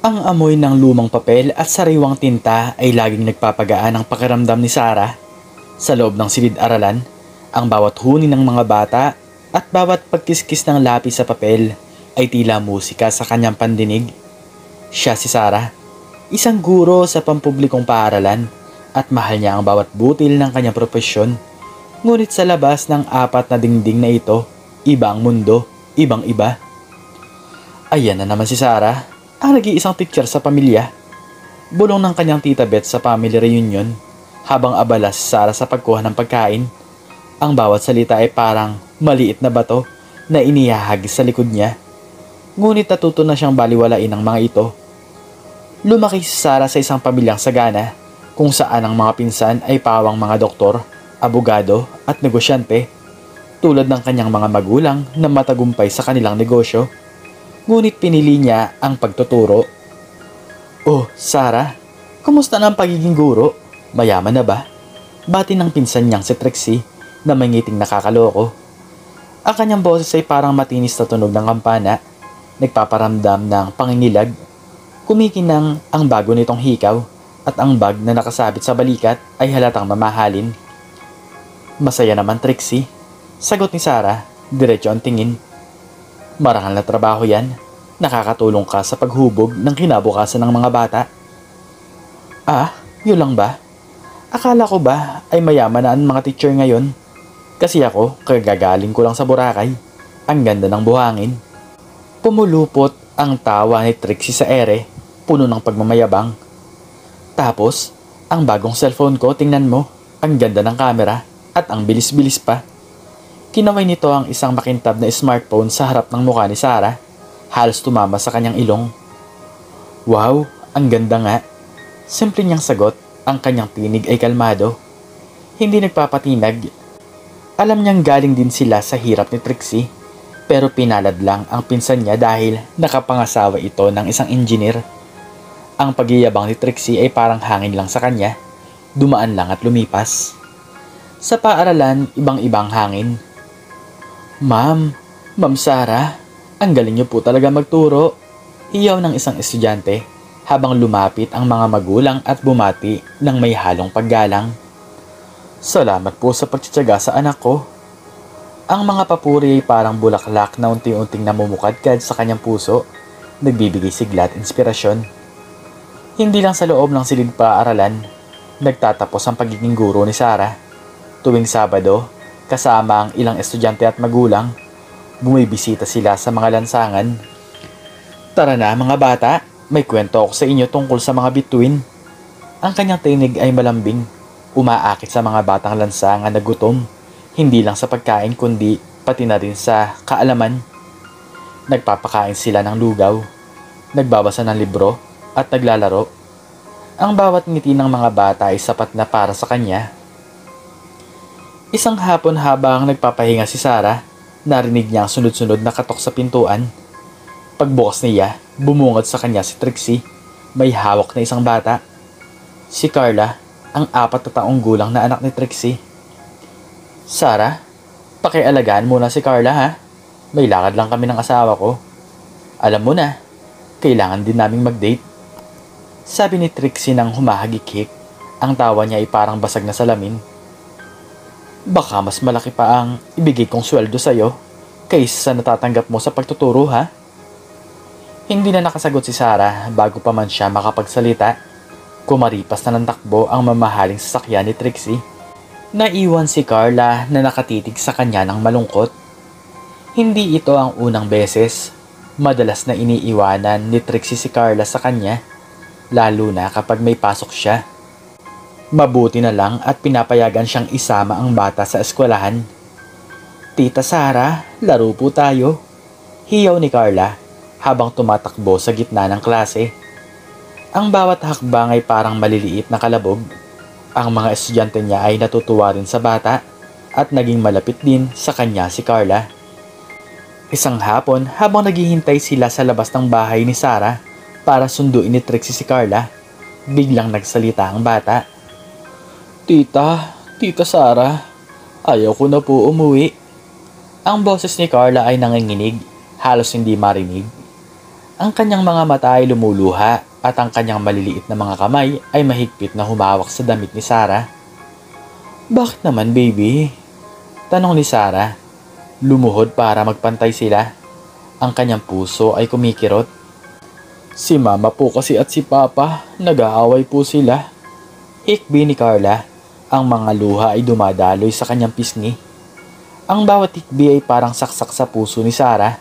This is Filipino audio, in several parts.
Ang amoy ng lumang papel at sariwang tinta ay laging nagpapagaan ang pakiramdam ni Sarah. Sa loob ng silid-aralan, ang bawat huni ng mga bata at bawat pagkiskis ng lapis sa papel ay tila musika sa kanyang pandinig. Siya si Sarah, isang guro sa pampublikong paaralan at mahal niya ang bawat butil ng kanyang propesyon. Ngunit sa labas ng apat na dingding na ito, iba ang mundo, ibang iba. Ayan na naman si Sarah, ang nag-iisang teacher sa pamilya. Bulong ng kanyang tita Beth sa family reunion habang abala si Sarah sa pagkuha ng pagkain. Ang bawat salita ay parang maliit na bato na inihahagis sa likod niya. Ngunit natuto na siyang baliwalain ng mga ito. Lumaki si Sarah sa isang pamilyang sagana kung saan ang mga pinsan ay pawang mga doktor, abogado at negosyante tulad ng kanyang mga magulang na matagumpay sa kanilang negosyo. Ngunit pinili niya ang pagtuturo. Oh, Sarah, kumusta na ang pagiging guro? Mayaman na ba? Bati ng pinsan niyang si Trixie na may ngiting nakakaloko. Ang kanyang boses ay parang matinis na tunog ng kampana, nagpaparamdam ng pangingilag. Kumikinang ang bago nitong hikaw at ang bag na nakasabit sa balikat ay halatang mamahalin. Masaya naman, Trixie, sagot ni Sarah, diretso ang tingin. Marangal na trabaho yan. Nakakatulong ka sa paghubog ng kinabukasan ng mga bata. Ah, yun lang ba? Akala ko ba ay mayaman na ang mga teacher ngayon? Kasi ako, kagagaling ko lang sa Boracay. Ang ganda ng buhangin. Pumulupot ang tawa ni Trixie sa ere, puno ng pagmamayabang. Tapos, ang bagong cellphone ko, tingnan mo. Ang ganda ng camera at ang bilis-bilis pa. Kinaway nito ang isang makintab na smartphone sa harap ng mukha ni Sarah. Halos tumama sa kanyang ilong. Wow, ang ganda nga. Simple niyang sagot, ang kanyang tinig ay kalmado. Hindi nagpapatinag. Alam niyang galing din sila sa hirap ni Trixie, pero pinalad lang ang pinsan niya dahil nakapangasawa ito ng isang engineer. Ang pagyayabang ni Trixie ay parang hangin lang sa kanya, dumaan lang at lumipas. Sa paaralan, ibang-ibang hangin. Ma'am Sarah, ang galing niyo po talaga magturo. Iyaw ng isang estudyante habang lumapit ang mga magulang at bumati ng may halong paggalang. Salamat po sa pagtitiyaga sa anak ko. Ang mga papuri ay parang bulaklak na unti-unting namumukadkad sa kanyang puso, nagbibigay sigla at inspirasyon. Hindi lang sa loob ng silid paaralan, nagtatapos ang pagiging guro ni Sarah. Tuwing Sabado, kasama ang ilang estudyante at magulang, bumibisita sila sa mga lansangan. Tara na mga bata, may kwento ako sa inyo tungkol sa mga bituin. Ang kanyang tinig ay malambing, umaakit sa mga batang lansangan na gutom, hindi lang sa pagkain kundi pati na rin sa kaalaman. Nagpapakain sila ng lugaw, nagbabasa ng libro at naglalaro. Ang bawat ngiti ng mga bata ay sapat na para sa kanya. Isang hapon habang nagpapahinga si Sarah, narinig niya ang sunod-sunod na katok sa pintuan. Pagbukas niya, bumungad sa kanya si Trixie. May hawak na isang bata. Si Carla, ang 4 na taong gulang na anak ni Trixie. Sarah, pakialagaan muna si Carla ha. May lakad lang kami ng asawa ko. Alam mo na, kailangan din naming mag-date. Sabi ni Trixie nang humahagik-hik. Ang tawa niya ay parang basag na salamin. Baka mas malaki pa ang ibigay kong sweldo sa'yo kaysa sa natatanggap mo sa pagtuturo ha? Hindi na nakasagot si Sarah bago pa man siya makapagsalita. Kumaripas na ng takbo ang mamahaling sasakyan ni Trixie. Naiwan si Carla na nakatitig sa kanya ng malungkot. Hindi ito ang unang beses. Madalas na iniiwanan ni Trixie si Carla sa kanya, lalo na kapag may pasok siya. Mabuti na lang at pinapayagan siyang isama ang bata sa eskwelahan. Tita Sarah, laro po tayo. Hiyaw ni Carla habang tumatakbo sa gitna ng klase. Ang bawat hakbang ay parang maliliit na kalabog. Ang mga estudyante niya ay natutuwa rin sa bata at naging malapit din sa kanya si Carla. Isang hapon habang naghihintay sila sa labas ng bahay ni Sarah para sunduin ni Trixie si Carla, biglang nagsalita ang bata. Tita Sarah, ayaw ko na po umuwi. Ang boses ni Carla ay nanginginig, halos hindi marinig. Ang kanyang mga mata ay lumuluha at ang kanyang maliliit na mga kamay ay mahigpit na humawak sa damit ni Sarah. Bakit naman, baby? Tanong ni Sarah. Lumuhod para magpantay sila. Ang kanyang puso ay kumikirot. Si mama po kasi at si papa, nag-aaway po sila. Hikbi ni Carla. Ang mga luha ay dumadaloy sa kanyang pisngi. Ang bawat hikbi ay parang saksak sa puso ni Sarah.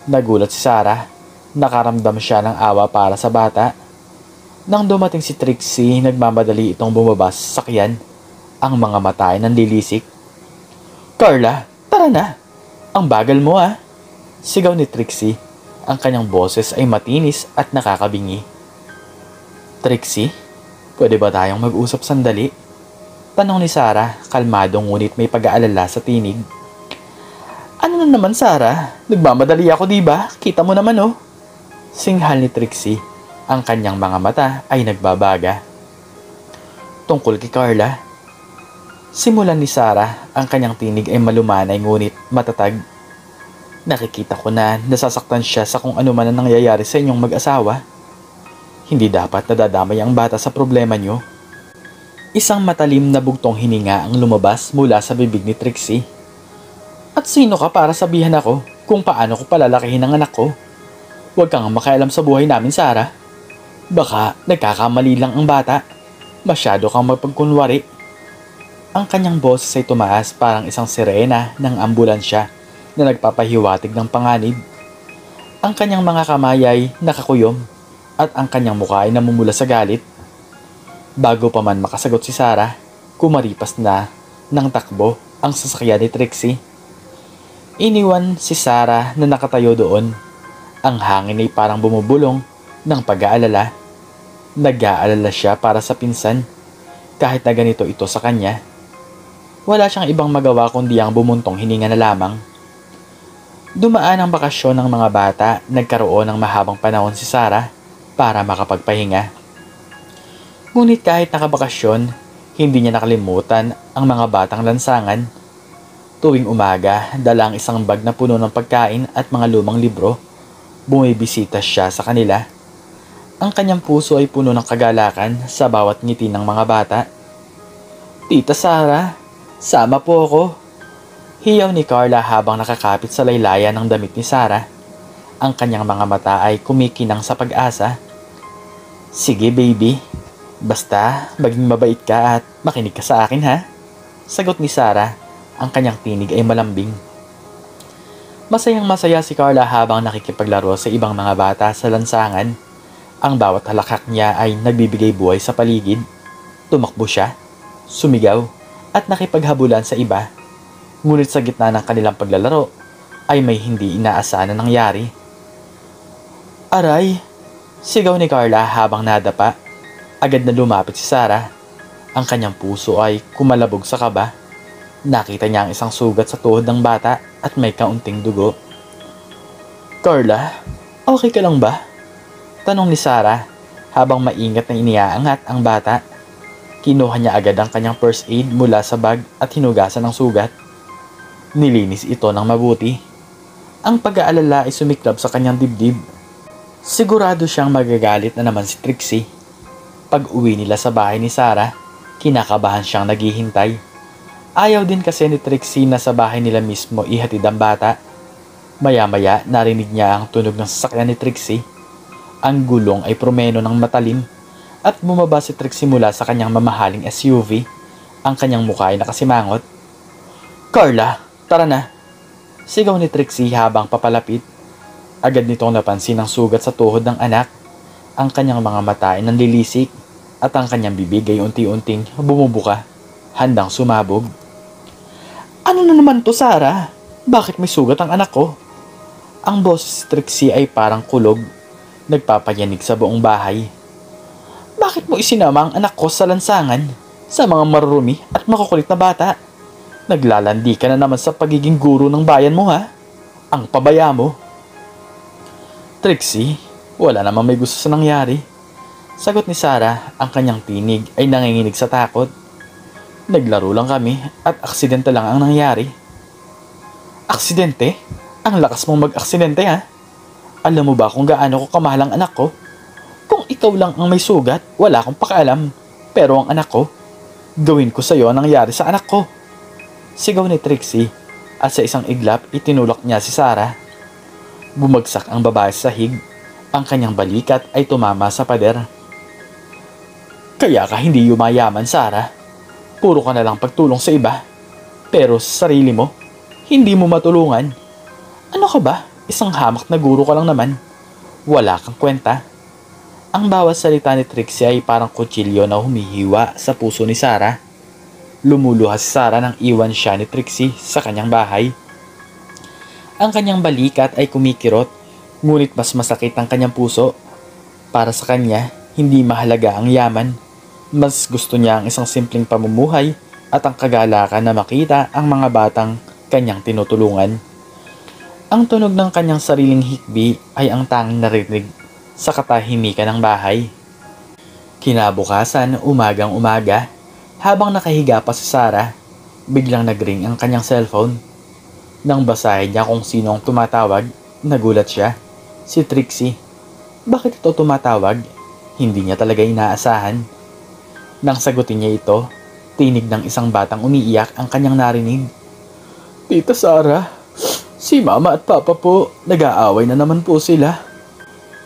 Nagulat si Sarah. Nakaramdam siya ng awa para sa bata. Nang dumating si Trixie, nagmamadali itong bumaba sa sasakyan. Ang mga mata ay nanlilisik. Carla, tara na! Ang bagal mo ah! Sigaw ni Trixie. Ang kanyang boses ay matinis at nakakabingi. Trixie, pwede ba tayong mag-usap sandali? Tanong ni Sarah, kalmado ngunit may pag-aalala sa tinig. Ano na naman, Sarah? Nagmamadali ako, diba? Kita mo naman oh. Singhal ni Trixie. Ang kanyang mga mata ay nagbabaga. Tungkol kay Carla. Simulan ni Sarah, ang kanyang tinig ay malumanay ngunit matatag. Nakikita ko na nasasaktan siya sa kung ano man ang nangyayari sa inyong mag-asawa. Hindi dapat nadadamay ang bata sa problema niyo. Isang matalim na bugtong hininga ang lumabas mula sa bibig ni Trixie. At sino ka para sabihan ako kung paano ko palalakihin ang anak ko? Huwag kang makialam sa buhay namin, Sarah. Baka nagkakamali lang ang bata. Masyado kang mapagkunwari. Ang kanyang boses ay tumaas parang isang sirena ng ambulansya na nagpapahiwatig ng panganib. Ang kanyang mga kamay ay nakakuyom at ang kanyang mukha ay namumula sa galit. Bago pa man makasagot si Sarah, kumaripas na ng takbo ang sasakyan ni Trixie. Iniwan si Sarah na nakatayo doon. Ang hangin ay parang bumubulong ng pag-aalala. Nag-aalala siya para sa pinsan, kahit na ganito ito sa kanya. Wala siyang ibang magawa kundi ang bumuntong hininga na lamang. Dumaan ang bakasyon ng mga bata, nagkaroon ng mahabang panahon si Sarah para makapagpahinga. Ngunit kahit nakabakasyon, hindi niya nakalimutan ang mga batang lansangan. Tuwing umaga, dala ang isang bag na puno ng pagkain at mga lumang libro. Bumibisita siya sa kanila. Ang kanyang puso ay puno ng kagalakan sa bawat ngiti ng mga bata. Tita Sarah, sama po ako. Hiyaw ni Carla habang nakakapit sa laylayan ng damit ni Sarah. Ang kanyang mga mata ay kumikinang sa pag-asa. Sige baby, basta maging mabait ka at makinig ka sa akin ha. Sagot ni Sarah, ang kanyang tinig ay malambing. Masayang masaya si Carla habang nakikipaglaro sa ibang mga bata sa lansangan. Ang bawat halakhak niya ay nagbibigay buhay sa paligid. Tumakbo siya, sumigaw at nakipaghabulan sa iba. Ngunit sa gitna ng kanilang paglalaro ay may hindi inaasahan na nangyari. Aray! Sigaw ni Carla habang nadapa. Agad na lumapit si Sarah. Ang kanyang puso ay kumalabog sa kaba. Nakita niya ang isang sugat sa tuhod ng bata at may kaunting dugo. Carla, okay ka lang ba? Tanong ni Sarah habang maingat na iniaangat ang bata. Kinuha niya agad ang kanyang first aid mula sa bag at hinugasan ang sugat. Nilinis ito ng mabuti. Ang pag-aalala ay sumiklab sa kanyang dibdib. Sigurado siyang magagalit na naman si Trixie. Pag-uwi nila sa bahay ni Sarah, kinakabahan siyang naghihintay. Ayaw din kasi ni Trixie na sa bahay nila mismo ihatid ang bata. Maya-maya narinig niya ang tunog ng sasakyan ni Trixie. Ang gulong ay promeno ng matalim at bumaba si Trixie mula sa kanyang mamahaling SUV. Ang kanyang mukha ay nakasimangot. Carla, tara na! Sigaw ni Trixie habang papalapit. Agad nitong napansin ang sugat sa tuhod ng anak. Ang kanyang mga mata ay nanlilisik at ang kanyang bibig ay unti-unting bumubuka, handang sumabog. Ano na naman to, Sarah? Bakit may sugat ang anak ko? Ang boses ni Trixie ay parang kulog, nagpapayanig sa buong bahay. Bakit mo isinama ang anak ko sa lansangan, sa mga marurumi at makukulit na bata? Naglalandi ka na naman sa pagiging guro ng bayan mo ha? Ang pabaya mo. Trixie, wala namang may gusto sa nangyari. Sagot ni Sarah, ang kanyang tinig ay nanginginig sa takot. Naglaro lang kami at aksidente lang ang nangyari. Aksidente? Ang lakas mong mag-aksidente ha? Alam mo ba kung gaano ko kamahal ang anak ko? Kung ikaw lang ang may sugat, wala akong pakialam. Pero ang anak ko, gawin ko sa'yo ang nangyari sa anak ko. Sigaw ni Trixie at sa isang iglap itinulak niya si Sarah. Bumagsak ang babae sa sahig. Ang kanyang balikat ay tumama sa pader. Kaya ka hindi yumayaman, Sarah. Puro ka na lang pagtulong sa iba. Pero sa sarili mo, hindi mo matulungan. Ano ka ba? Isang hamak na guro ka lang naman. Wala kang kwenta. Ang bawat salita ni Trixie ay parang kutsilyo na humihiwa sa puso ni Sarah. Lumuluha si Sarah nang iwan siya ni Trixie sa kanyang bahay. Ang kanyang balikat ay kumikirot, ngunit mas masakit ang kanyang puso. Para sa kanya, hindi mahalaga ang yaman. Mas gusto niya ang isang simpleng pamumuhay at ang kagalakan na makita ang mga batang kanyang tinutulungan. Ang tunog ng kanyang sariling hikbi ay ang tanging narinig sa katahimikan ng bahay. Kinabukasan, umagang umaga, habang nakahiga pa si Sarah, biglang nagring ang kanyang cellphone. Nang basahin niya kung sino ang tumatawag, nagulat siya. Si Trixie. Bakit ito tumatawag? Hindi niya talaga inaasahan. Nang sagutin niya ito, tinig ng isang batang umiiyak ang kanyang narinig. Tita Sarah, si Mama at Papa po, nag-aaway na naman po sila.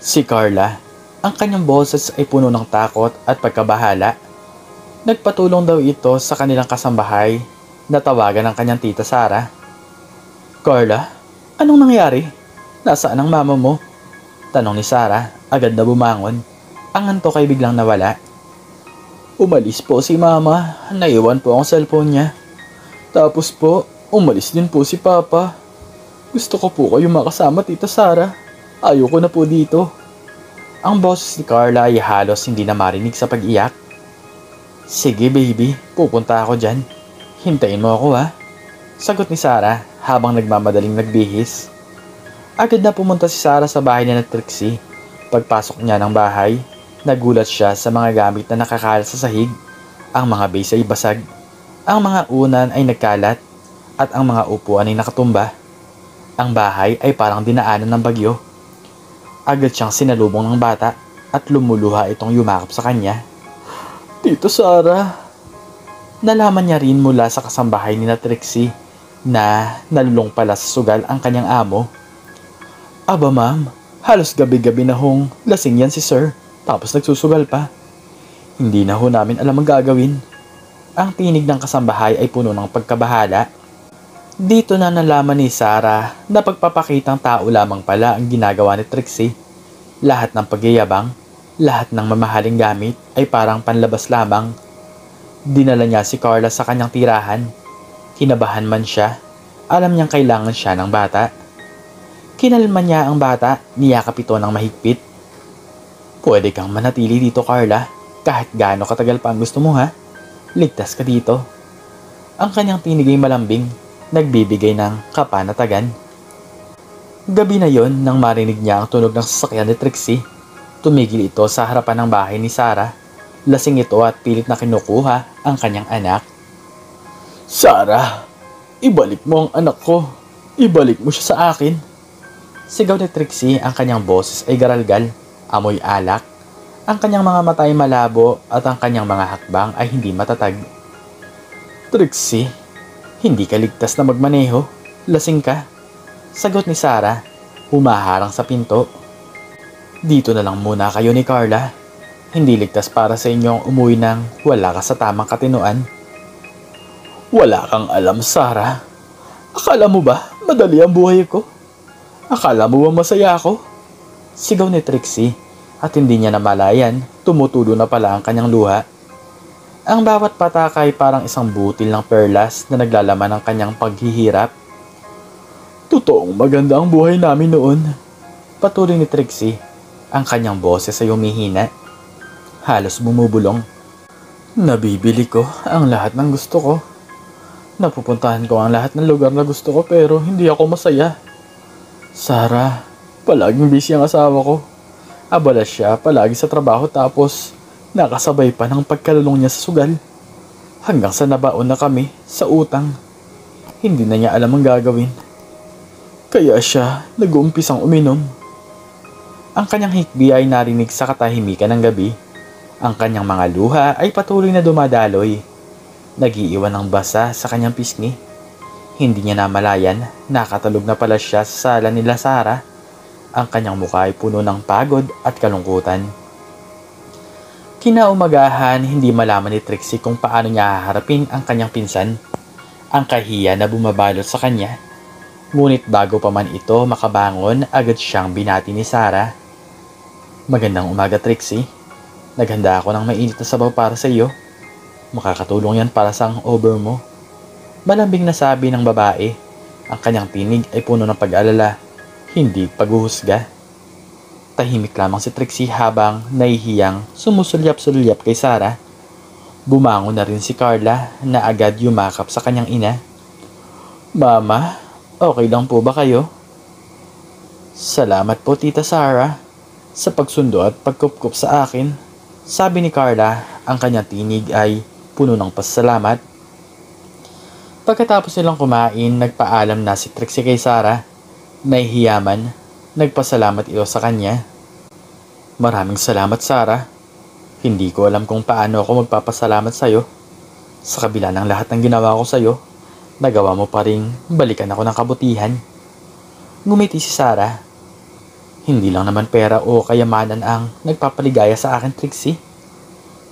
Si Carla, ang kanyang boses ay puno ng takot at pagkabahala. Nagpatulong daw ito sa kanilang kasambahay na tawagan ng kanyang tita Sarah. Carla, anong nangyari? Nasaan ang mama mo? Tanong ni Sarah, agad na bumangon. Ang antok ay biglang nawala. Umalis po si Mama, naiwan po ang cellphone niya. Tapos po, umalis din po si Papa. Gusto ko po kayo makasama, Tita Sarah. Ayoko na po dito. Ang boses ni Carla ay halos hindi na marinig sa pag-iyak. Sige baby, pupunta ako dyan. Hintayin mo ako ha. Sagot ni Sarah habang nagmamadaling nagbihis. Agad na pumunta si Sarah sa bahay ni Trixie. Pagpasok niya ng bahay, nagulat siya sa mga gamit na nakakalat sa sahig. Ang mga base ay basag. Ang mga unan ay nagkalat at ang mga upuan ay nakatumba. Ang bahay ay parang dinaanan ng bagyo. Agad siyang sinalubong ng bata at lumuluha itong yumakap sa kanya. Tito Sarah. Nalaman niya rin mula sa kasambahay ni Trixie na nalulong pala sa sugal ang kanyang amo. Aba ma'am, halos gabi-gabi na hong lasing yan si sir, tapos nagsusugal pa. Hindi na ho namin alam ang gagawin. Ang tinig ng kasambahay ay puno ng pagkabahala. Dito na nalaman ni Sarah na pagpapakitang tao lamang pala ang ginagawa ni Trixie. Lahat ng pagyayabang, lahat ng mamahaling gamit ay parang panlabas lamang. Dinala niya si Carla sa kanyang tirahan. Kinabahan man siya, alam niyang kailangan siya ng bata. Kinalma niya ang bata, niyakap ito ng mahigpit. Pwede kang manatili dito, Carla, kahit gaano katagal pa ang gusto mo ha. Ligtas ka dito. Ang kanyang tinig ay malambing, nagbibigay ng kapanatagan. Gabi na yon nang marinig niya ang tunog ng sasakyan ni Trixie. Tumigil ito sa harapan ng bahay ni Sarah. Lasing ito at pilit na kinukuha ang kanyang anak. Sarah, ibalik mo ang anak ko. Ibalik mo siya sa akin. Sigaw ni Trixie, ang kanyang boses ay garalgal, amoy alak. Ang kanyang mga mata ay malabo at ang kanyang mga hakbang ay hindi matatag. Trixie, hindi ka ligtas na magmaneho. Lasing ka. Sagot ni Sarah, humaharang sa pinto. Dito na lang muna kayo ni Carla. Hindi ligtas para sa inyong umuwi nang wala ka sa tamang katinuan. Wala kang alam, Sarah. Akala mo ba madali ang buhay ko? Akala mo ba masaya ako? Sigaw ni Trixie at hindi niya namalayan, tumutulo na pala ang kanyang luha. Ang bawat pataka ay parang isang butil ng perlas na naglalaman ng kanyang paghihirap. Totoong maganda ang buhay namin noon. Patuloy ni Trixie, ang kanyang boses ay humihina. Halos bumubulong. Nabibili ko ang lahat ng gusto ko. Napupuntahan ko ang lahat ng lugar na gusto ko pero hindi ako masaya. Sarah, palaging busy ang asawa ko. Abala siya palagi sa trabaho tapos nakasabay pa ng pagkalulong niya sa sugal. Hanggang sa nabaon na kami sa utang. Hindi na niya alam ang gagawin. Kaya siya nag-uumpisang uminom. Ang kanyang hikbi ay narinig sa katahimikan ng gabi. Ang kanyang mga luha ay patuloy na dumadaloy. Nag-iiwan ng basa sa kanyang pisngi. Hindi niya namalayan, nakatalog na pala siya sa sala nila Sarah. Ang kanyang mukha ay puno ng pagod at kalungkutan. Kinaumagahan, hindi malaman ni Trixie kung paano niya haharapin ang kanyang pinsan. Ang kahiya na bumabalot sa kanya. Ngunit bago pa man ito makabangon, agad siyang binati ni Sarah. Magandang umaga, Trixie. Naghanda ako ng mainit na sabaw para sa iyo. Makakatulong yan para sa hangover mo. Malambing na sabi ng babae. Ang kanyang tinig ay puno ng pag-alala, hindi paghuhusga. Tahimik lamang si Trixie habang nahihiyang sumusulyap-sulyap kay Sarah. Bumangon na rin si Carla na agad yumakap sa kanyang ina. Mama, okay lang po ba kayo? Salamat po, Tita Sarah, sa pagsundo at pagkupkup sa akin. Sabi ni Carla, ang kanyang tinig ay puno ng pasasalamat. Pagkatapos nilang kumain, nagpaalam na si Trixie kay Sarah. Nahihiyaman, nagpasalamat ito sa kanya. Maraming salamat, Sarah. Hindi ko alam kung paano ako magpapasalamat sa'yo. Sa kabila ng lahat ng ginawa ko sa'yo, nagawa mo pa ring balikan ako ng kabutihan. Ngumiti si Sarah. Hindi lang naman pera o kayamanan ang nagpapaligaya sa akin, Trixie.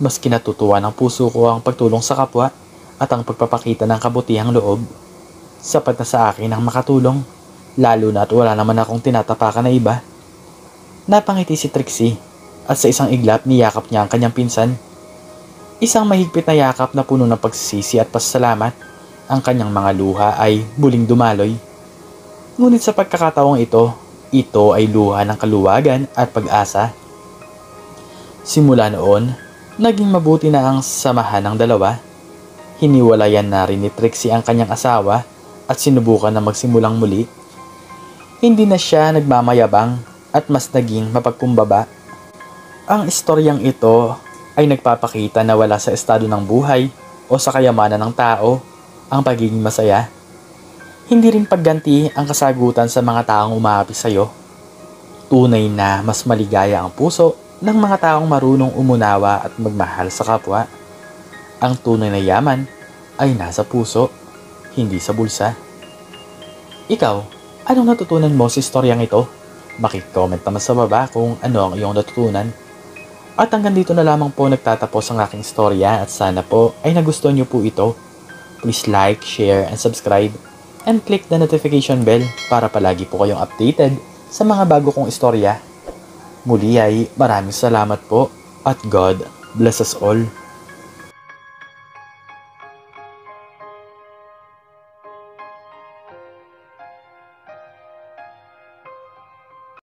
Mas kinatutuwa ng puso ko ang pagtulong sa kapwa at ang pagpapakita ng kabutihang loob. Sapat na sa akin ang makatulong, lalo na at wala naman akong tinatapakan na iba. Napangiti si Trixie at sa isang iglap niyakap niya ang kanyang pinsan. Isang mahigpit na yakap na puno ng pagsisisi at pasasalamat. Ang kanyang mga luha ay muling dumaloy. Ngunit sa pagkakataong ito ay luha ng kaluwagan at pag-asa. Simula noon, naging mabuti na ang samahan ng dalawa. Hiniwalayan na rin ni Trixie ang kanyang asawa at sinubukan na magsimulang muli. Hindi na siya nagmamayabang at mas naging mapagkumbaba. Ang istoryang ito ay nagpapakita na wala sa estado ng buhay o sa kayamanan ng tao ang pagiging masaya. Hindi rin pagganti ang kasagutan sa mga taong umaapi sa iyo. Tunay na mas maligaya ang puso ng mga taong marunong umunawa at magmahal sa kapwa. Ang tunay na yaman ay nasa puso, hindi sa bulsa. Ikaw, anong natutunan mo sa istoryang ito? Makicomment naman sa baba kung ano ang iyong natutunan. At hanggang dito na lamang po nagtatapos ang aking istorya at sana po ay nagustuhan niyo po ito. Please like, share, and subscribe and click the notification bell para palagi po kayong updated sa mga bago kong istorya. Muli ay maraming salamat po at God bless us all.